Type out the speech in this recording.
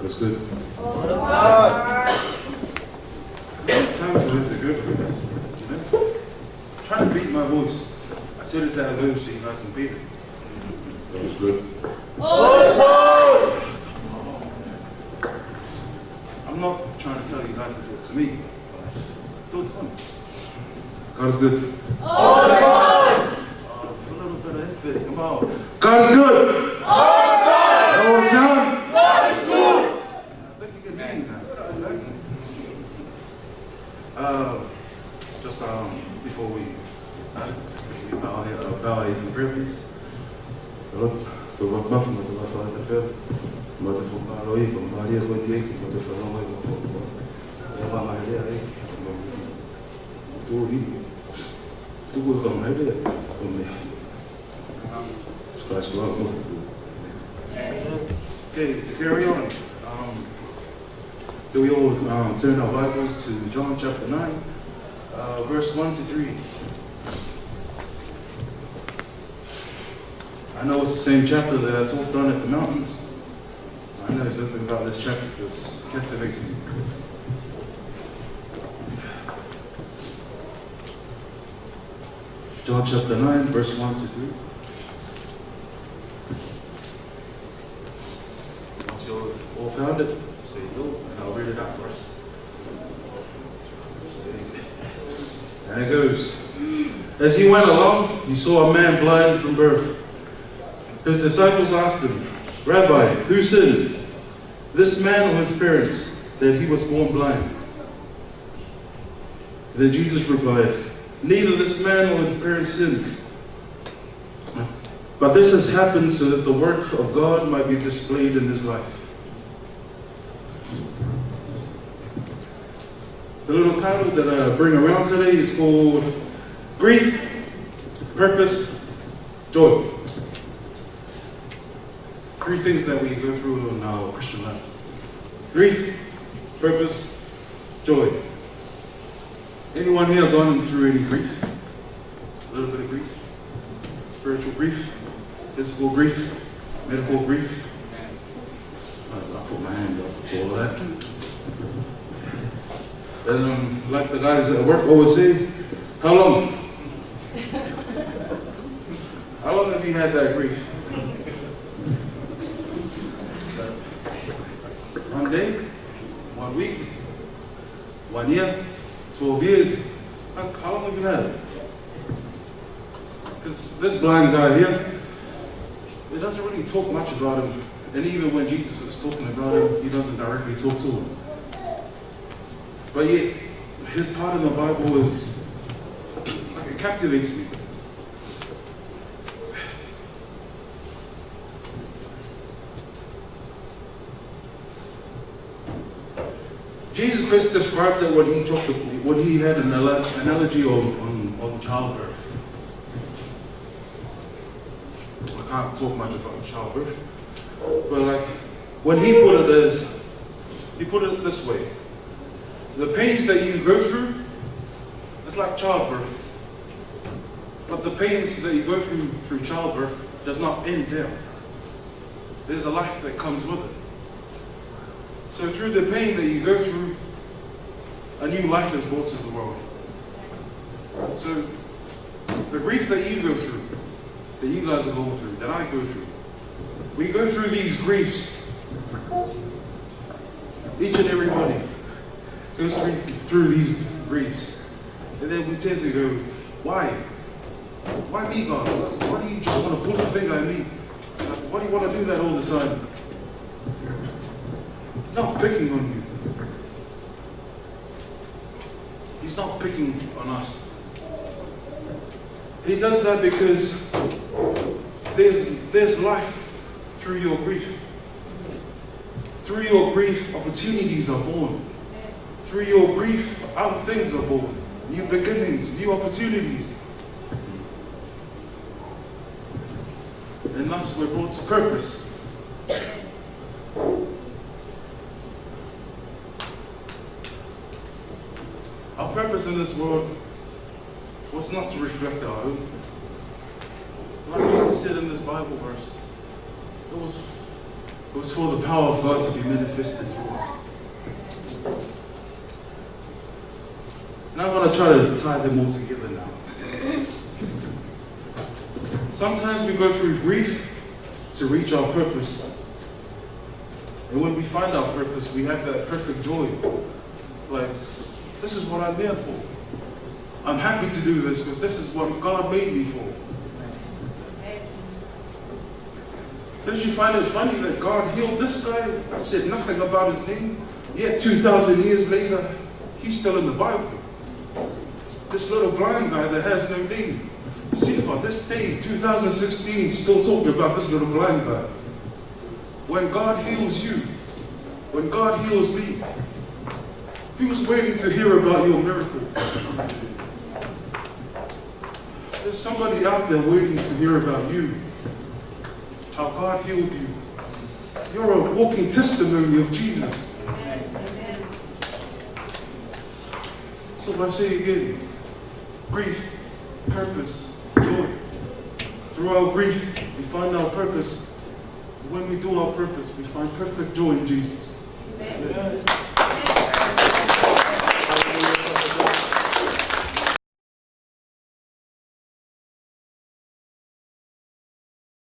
That's good. All the time. It's time to live the good through this. You know? Trying to beat my voice. I said it that low so you guys can beat it. That was good. All the time. I'm not trying to tell you guys to do it to me. Do it to him. God is good. All the time. A little bit of effort. Come on. God is good. All the time. All the time. God is good. I think you can mean that. Just before we get started, we bow our heads in prayer, please. Lord, to what muffin, to what father the fair, mother from Paloy, from Maria Godiek, mother from Longway, from Yabama Hedea, to go from Hedea, from me. Scratch go out, okay, to carry on, do we all turn our Bibles to John chapter 9, verse 1 to 3. I know it's the same chapter that I talked on at the mountains. I know something about this chapter that captivates me. John chapter 9, verse 1 to 3. Once you're all found it, say go, and I'll read it out first. And it goes, as he went along, he saw a man blind from birth. His disciples asked him, Rabbi, who sinned, this man or his parents, that he was born blind? And then Jesus replied, neither this man or his parents sinned, but this has happened so that the work of God might be displayed in his life. The little title that I bring around today is called Grief, Purpose, Joy. 3 things that we go through in our Christian lives. Grief, purpose, joy. Anyone here gone through any grief? A little bit of grief? Spiritual grief? Physical grief? Medical grief? I put my hand up to all that. And like the guys at work always say, how long? How long have you had that grief? 1 day, 1 week, 1 year, 12 years. How long have you had it? Because this blind guy here, it doesn't really talk much about him. And even when Jesus is talking about him, he doesn't directly talk to him. But yet, his part in the Bible is, it captivates me. Jesus Christ described that when he had an analogy on childbirth. I can't talk much about childbirth, but like when he put it this way: the pains that you go through, it's like childbirth, but the pains that you go through childbirth does not end there. There's a life that comes with it. So through the pain that you go through, a new life is brought to the world. So the grief that you go through, that you guys are going through, that I go through, we go through these griefs. Each and everybody goes through these griefs. And then we tend to go, why? Why me, God? Why do you just want to pull the finger at me? Why do you want to do that all the time? He's not picking on you. He's not picking on us. He does that because there's life through your grief. Through your grief, opportunities are born. Through your grief, other things are born. New beginnings, new opportunities. And thus we're brought to purpose. Our purpose in this world was not to reflect our own. Like Jesus said in this Bible verse, It was for the power of God to be manifested for us. And I'm going to try to tie them all together now. Sometimes we go through grief to reach our purpose. And when we find our purpose, we have that perfect joy. Like, this is what I'm here for. I'm happy to do this because this is what God made me for. Don't you find it funny that God healed this guy, said nothing about his name, yet 2,000 years later, he's still in the Bible. This little blind guy that has no name. Siosifa, this day, 2016, still talking about this little blind guy. When God heals you, when God heals me, who's waiting to hear about your miracle? There's somebody out there waiting to hear about you, how God healed you. You're a walking testimony of Jesus. So if I say again, grief, purpose, joy. Through our grief, we find our purpose. When we do our purpose, we find perfect joy in Jesus. Amen.